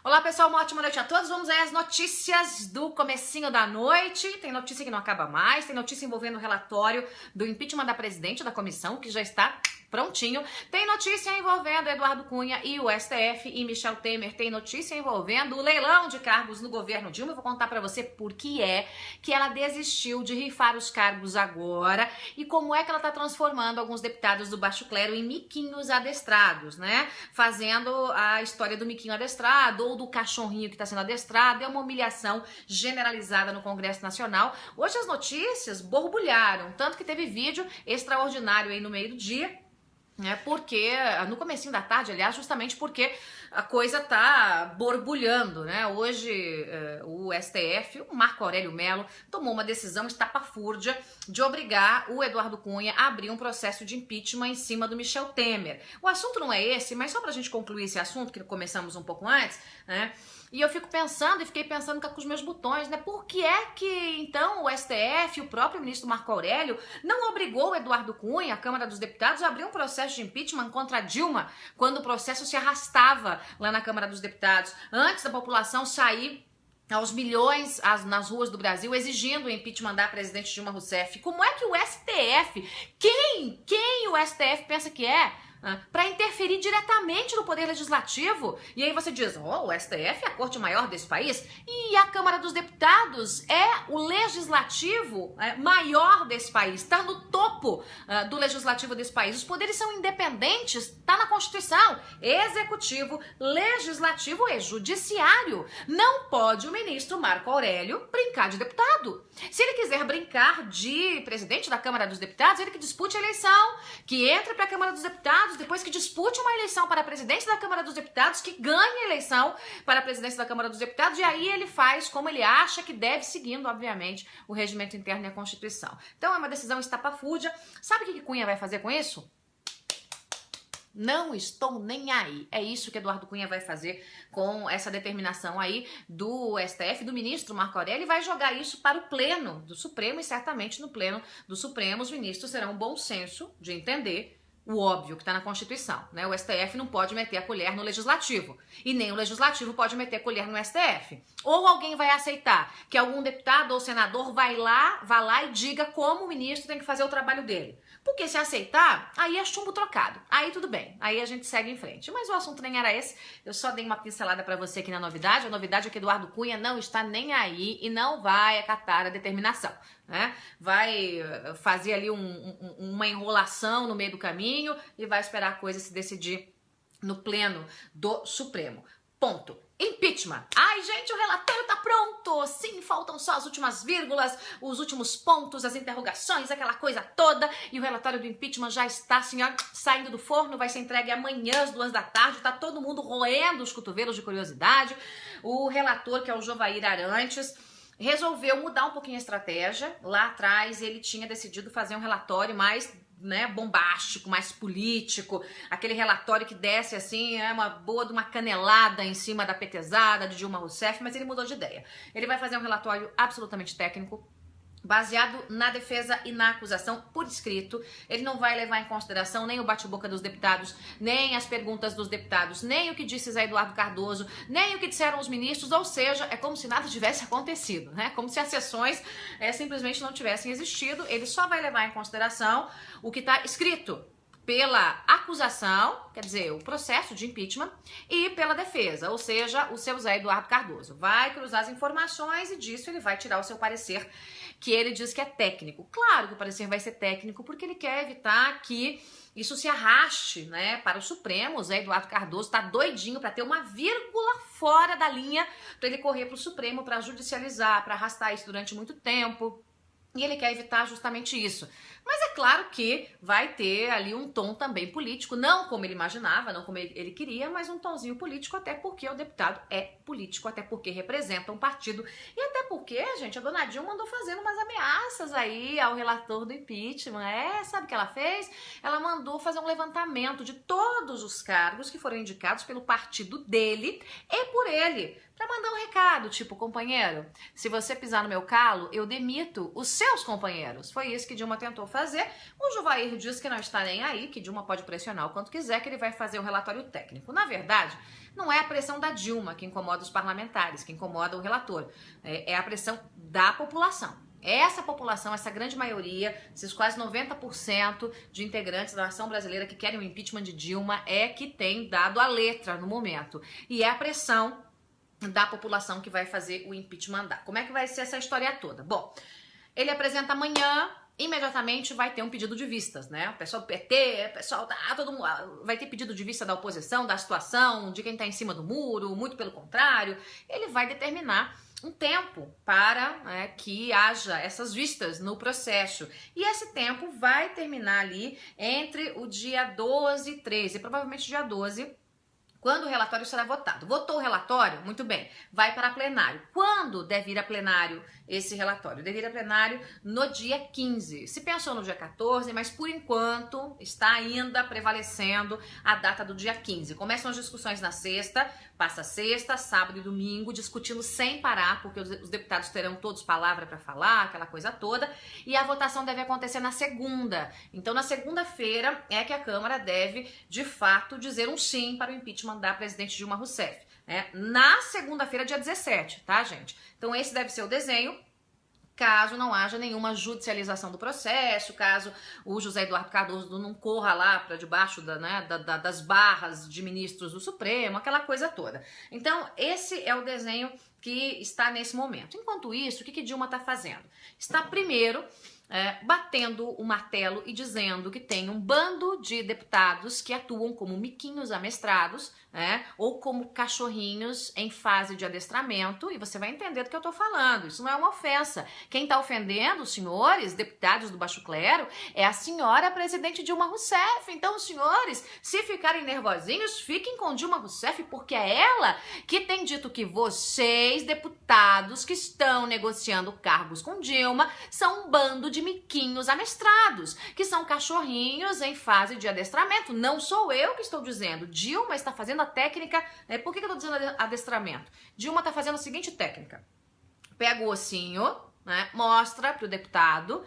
Olá pessoal, uma ótima noite a todos. Vamos aí às notícias do comecinho da noite. Tem notícia que não acaba mais, tem notícia envolvendo o relatório do impeachment da presidente da comissão, que já está prontinho. Tem notícia envolvendo Eduardo Cunha e o STF e Michel Temer. Tem notícia envolvendo o leilão de cargos no governo Dilma. Eu vou contar pra você por que é que ela desistiu de rifar os cargos agora e como é que ela tá transformando alguns deputados do baixo clero em miquinhos adestrados, né? Fazendo a história do miquinho adestrado ou do cachorrinho que está sendo adestrado. É uma humilhação generalizada no Congresso Nacional. Hoje as notícias borbulharam, tanto que teve vídeo extraordinário aí no meio do dia, porque no comecinho da tarde, aliás, justamente porque a coisa tá borbulhando, né? Hoje o STF, o Marco Aurélio Mello, tomou uma decisão estapafúrdia de obrigar o Eduardo Cunha a abrir um processo de impeachment em cima do Michel Temer. O assunto não é esse, mas só pra gente concluir esse assunto, que começamos um pouco antes, né? E eu fiquei pensando com os meus botões, né? Por que é que, então, o STF, o próprio ministro Marco Aurélio, não obrigou o Eduardo Cunha, a Câmara dos Deputados, a abrir um processo de impeachment contra a Dilma, quando o processo se arrastava lá na Câmara dos Deputados, antes da população sair aos milhões nas ruas do Brasil exigindo o impeachment da presidente Dilma Rousseff? Como é que o STF, quem o STF pensa que é? Para interferir diretamente no poder legislativo? E aí você diz, o STF é a corte maior desse país e a Câmara dos Deputados é o legislativo maior desse país, está no topo do legislativo desse país. Os poderes são independentes, está na Constituição, executivo, legislativo e judiciário. Não pode o ministro Marco Aurélio brincar de deputado. Se ele quiser brincar de presidente da Câmara dos Deputados, ele que dispute a eleição, que entre para a Câmara dos Deputados, depois que dispute uma eleição para presidente da Câmara dos Deputados, que ganhe a eleição para a presidência da Câmara dos Deputados, e aí ele faz como ele acha que deve, seguindo, obviamente, o regimento interno e a Constituição. Então é uma decisão estapafúrdia. Sabe o que Cunha vai fazer com isso? Não estou nem aí. É isso que Eduardo Cunha vai fazer com essa determinação aí do STF, do ministro Marco Aurélio, e vai jogar isso para o pleno do Supremo, e certamente no pleno do Supremo os ministros terão um bom senso de entender o óbvio que está na Constituição, né? O STF não pode meter a colher no Legislativo e nem o Legislativo pode meter a colher no STF. Ou alguém vai aceitar que algum deputado ou senador vá lá e diga como o ministro tem que fazer o trabalho dele. Porque se aceitar, aí é chumbo trocado. Aí tudo bem, aí a gente segue em frente. Mas o assunto nem era esse, eu só dei uma pincelada para você aqui na novidade. A novidade é que Eduardo Cunha não está nem aí e não vai acatar a determinação, né? Vai fazer ali uma enrolação no meio do caminho e vai esperar a coisa se decidir no pleno do Supremo. Ponto. Impeachment. Ai, gente, o relatório tá pronto. Sim, faltam só as últimas vírgulas, os últimos pontos, as interrogações, aquela coisa toda. E o relatório do impeachment já está, senhor, saindo do forno, vai ser entregue amanhã às 2 da tarde. Tá todo mundo roendo os cotovelos de curiosidade. O relator, que é o Jovair Arantes, resolveu mudar um pouquinho a estratégia. Lá atrás ele tinha decidido fazer um relatório mais bombástico, mais político, aquele relatório que desce assim, uma boa de uma canelada em cima da petezada de Dilma Rousseff, mas ele mudou de ideia. Ele vai fazer um relatório absolutamente técnico, baseado na defesa e na acusação por escrito. Ele não vai levar em consideração nem o bate-boca dos deputados, nem as perguntas dos deputados, nem o que disse Zé Eduardo Cardoso, nem o que disseram os ministros, ou seja, é como se nada tivesse acontecido, né? Como se as sessões simplesmente não tivessem existido. Ele só vai levar em consideração o que está escrito pela acusação, quer dizer, o processo de impeachment, e pela defesa, ou seja, o seu Zé Eduardo Cardoso. Vai cruzar as informações e disso ele vai tirar o seu parecer, que ele diz que é técnico. Claro que o parecer vai ser técnico, porque ele quer evitar que isso se arraste, né, para o Supremo. O Zé Eduardo Cardoso está doidinho para ter uma vírgula fora da linha, para ele correr para o Supremo, para judicializar, para arrastar isso durante muito tempo. E ele quer evitar justamente isso. Mas é claro que vai ter ali um tom também político, não como ele imaginava, não como ele queria, mas um tomzinho político, até porque o deputado é político, até porque representa um partido, e até porque, gente, a dona Dilma andou fazendo umas ameaças aí ao relator do impeachment. Sabe o que ela fez? Ela mandou fazer um levantamento de todos os cargos que foram indicados pelo partido dele e por ele, para mandar um recado, tipo, companheiro, se você pisar no meu calo, eu demito os seus companheiros. Foi isso que Dilma tentou fazer. fazer. O Juvair diz que não está nem aí, que Dilma pode pressionar o quanto quiser, que ele vai fazer um relatório técnico. Na verdade, não é a pressão da Dilma que incomoda os parlamentares, que incomoda o relator. É a pressão da população. Essa população, essa grande maioria, esses quase 90% de integrantes da nação brasileira que querem o impeachment de Dilma é que tem dado a letra no momento. E é a pressão da população que vai fazer o impeachment andar. Como é que vai ser essa história toda? Bom, ele apresenta amanhã, imediatamente vai ter um pedido de vistas, né? O pessoal do PT, o pessoal todo mundo vai ter pedido de vista da oposição, da situação, de quem está em cima do muro, muito pelo contrário. Ele vai determinar um tempo para que haja essas vistas no processo. E esse tempo vai terminar ali entre o dia 12 e 13, provavelmente dia 12, quando o relatório será votado. Votou o relatório? Muito bem. Vai para plenário. Quando deve ir a plenário esse relatório? Deve ir a plenário no dia 15. Se pensou no dia 14, mas por enquanto está ainda prevalecendo a data do dia 15. Começam as discussões na sexta, passa sexta, sábado e domingo, discutindo sem parar, porque os deputados terão todos palavra para falar, aquela coisa toda, e a votação deve acontecer na segunda. Então, na segunda-feira é que a Câmara deve, de fato, dizer um sim para o impeachment da presidente Dilma Rousseff. Na segunda-feira, dia 17, tá, gente? Então, esse deve ser o desenho. Caso não haja nenhuma judicialização do processo, caso o José Eduardo Cardoso não corra lá para debaixo das barras de ministros do Supremo, aquela coisa toda. Então, esse é o desenho que está nesse momento. Enquanto isso, o que Dilma está fazendo? Está primeiro batendo o martelo e dizendo que tem um bando de deputados que atuam como miquinhos amestrados, ou como cachorrinhos em fase de adestramento, e você vai entender do que eu tô falando. Isso não é uma ofensa. Quem tá ofendendo os senhores deputados do baixo clero é a senhora presidente Dilma Rousseff. Então, os senhores, se ficarem nervosinhos, fiquem com Dilma Rousseff, porque é ela que tem dito que vocês, deputados que estão negociando cargos com Dilma, são um bando de miquinhos amestrados, que são cachorrinhos em fase de adestramento. Não sou eu que estou dizendo. Dilma está fazendo a técnica. Por que eu estou dizendo adestramento? Dilma está fazendo a seguinte técnica: pega o ossinho, mostra para o deputado,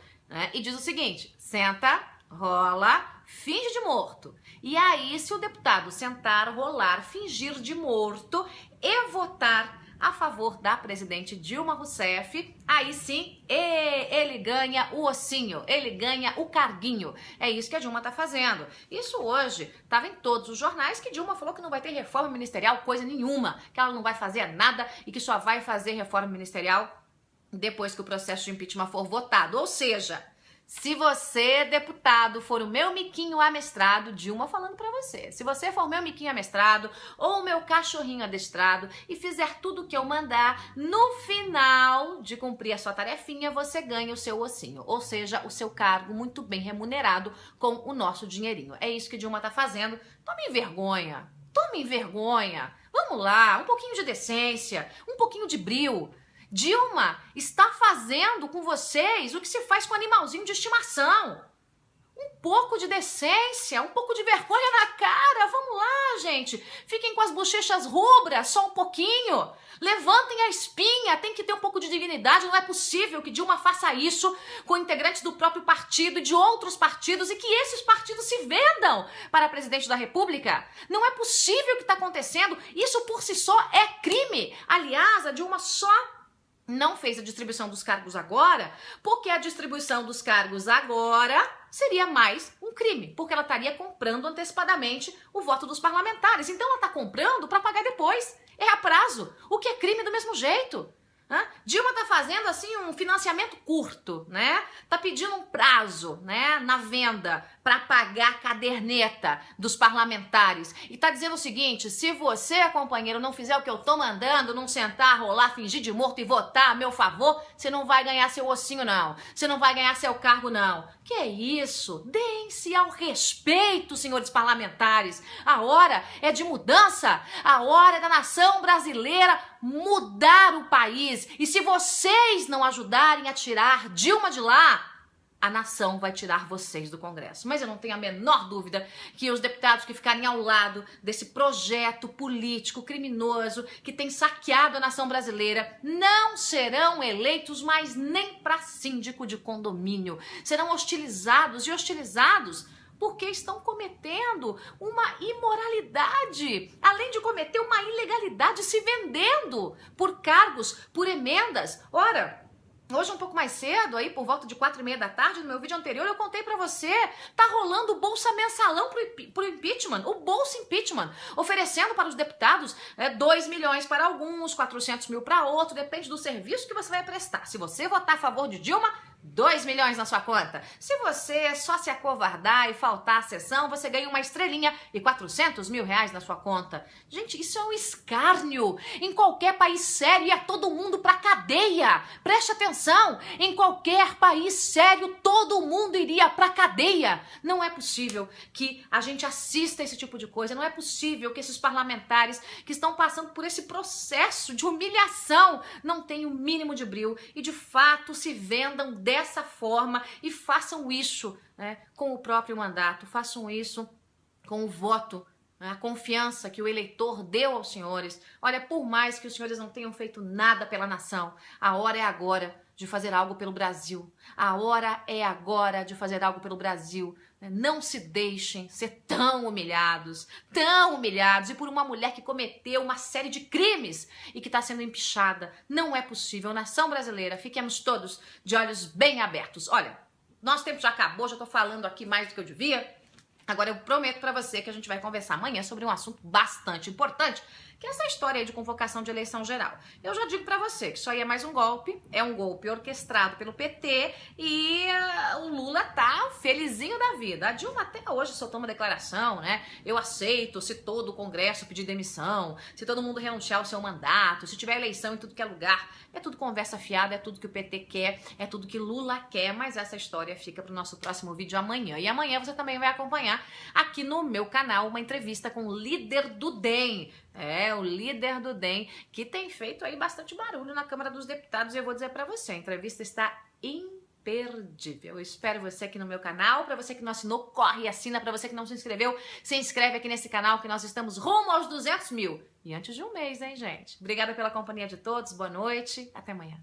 e diz o seguinte: senta, rola, finge de morto. E aí, se o deputado sentar, rolar, fingir de morto e votar a favor da presidente Dilma Rousseff, aí sim ele ganha o ossinho, ele ganha o carguinho. É isso que a Dilma tá fazendo. Isso hoje estava em todos os jornais, que Dilma falou que não vai ter reforma ministerial, coisa nenhuma, que ela não vai fazer nada e que só vai fazer reforma ministerial depois que o processo de impeachment for votado. Ou seja, se você, deputado, for o meu miquinho amestrado, Dilma falando pra você, se você for meu miquinho amestrado ou o meu cachorrinho adestrado e fizer tudo o que eu mandar, no final de cumprir a sua tarefinha, você ganha o seu ossinho, ou seja, o seu cargo muito bem remunerado com o nosso dinheirinho. É isso que Dilma tá fazendo. Tome vergonha, tome vergonha. Vamos lá, um pouquinho de decência, um pouquinho de brio. Dilma está fazendo com vocês o que se faz com animalzinho de estimação. Um pouco de decência, um pouco de vergonha na cara. Vamos lá, gente. Fiquem com as bochechas rubras, só um pouquinho. Levantem a espinha, tem que ter um pouco de dignidade. Não é possível que Dilma faça isso com integrantes do próprio partido e de outros partidos e que esses partidos se vendam para a presidente da República. Não é possível o que está acontecendo. Isso por si só é crime. Aliás, a Dilma só não fez a distribuição dos cargos agora, porque a distribuição dos cargos agora seria mais um crime, porque ela estaria comprando antecipadamente o voto dos parlamentares. Então ela está comprando para pagar depois. É a prazo, o que é crime do mesmo jeito. Dilma tá fazendo assim um financiamento curto, Tá pedindo um prazo, na venda para pagar a caderneta dos parlamentares e tá dizendo o seguinte: se você, companheiro, não fizer o que eu tô mandando, não sentar, rolar, fingir de morto e votar a meu favor, você não vai ganhar seu ossinho não, você não vai ganhar seu cargo não. Que é isso? Deem-se ao respeito, senhores parlamentares. A hora é de mudança, a hora é da nação brasileira mudar o país. E se vocês não ajudarem a tirar Dilma de lá, a nação vai tirar vocês do Congresso. Mas eu não tenho a menor dúvida que os deputados que ficarem ao lado desse projeto político criminoso que tem saqueado a nação brasileira não serão eleitos mais nem para síndico de condomínio. Serão hostilizados e hostilizados porque estão cometendo uma imoralidade, além de cometer uma ilegalidade, se vendendo por cargos, por emendas. Ora, hoje um pouco mais cedo, aí por volta de 4h30 da tarde, no meu vídeo anterior, eu contei pra você, tá rolando o Bolsa Mensalão pro impeachment, o Bolsa Impeachment, oferecendo para os deputados 2 milhões para alguns, 400 mil para outro, depende do serviço que você vai prestar. Se você votar a favor de Dilma, 2 milhões na sua conta. Se você só se acovardar e faltar à sessão, você ganha uma estrelinha e 400 mil reais na sua conta. Gente, isso é um escárnio. Em qualquer país sério ia todo mundo pra cadeia. Preste atenção, em qualquer país sério todo mundo iria pra cadeia. Não é possível que a gente assista esse tipo de coisa. Não é possível que esses parlamentares que estão passando por esse processo de humilhação não tenham o mínimo de brio e de fato se vendam dessa forma e façam isso, né, com o próprio mandato, façam isso com o voto, né, a confiança que o eleitor deu aos senhores. Olha, por mais que os senhores não tenham feito nada pela nação, a hora é agora de fazer algo pelo Brasil. A hora é agora de fazer algo pelo Brasil. Não se deixem ser tão humilhados, e por uma mulher que cometeu uma série de crimes e que está sendo empichada. Não é possível. Nação brasileira, fiquemos todos de olhos bem abertos. Olha, nosso tempo já acabou, já estou falando aqui mais do que eu devia. Agora eu prometo para você que a gente vai conversar amanhã sobre um assunto bastante importante, que é essa história aí de convocação de eleição geral. Eu já digo pra você que isso aí é mais um golpe, é um golpe orquestrado pelo PT e o Lula tá felizinho da vida. A Dilma até hoje soltou uma declaração, né? Eu aceito se todo o Congresso pedir demissão, se todo mundo renunciar ao seu mandato, se tiver eleição em tudo que é lugar. É tudo conversa fiada, é tudo que o PT quer, é tudo que Lula quer, mas essa história fica pro nosso próximo vídeo amanhã. E amanhã você também vai acompanhar aqui no meu canal uma entrevista com o líder do DEM. O líder do DEM, que tem feito aí bastante barulho na Câmara dos Deputados. E eu vou dizer pra você, a entrevista está imperdível. Eu espero você aqui no meu canal. Pra você que não assinou, corre e assina. Pra você que não se inscreveu, se inscreve aqui nesse canal que nós estamos rumo aos 200 mil. E antes de um mês, hein, gente? Obrigada pela companhia de todos. Boa noite. Até amanhã.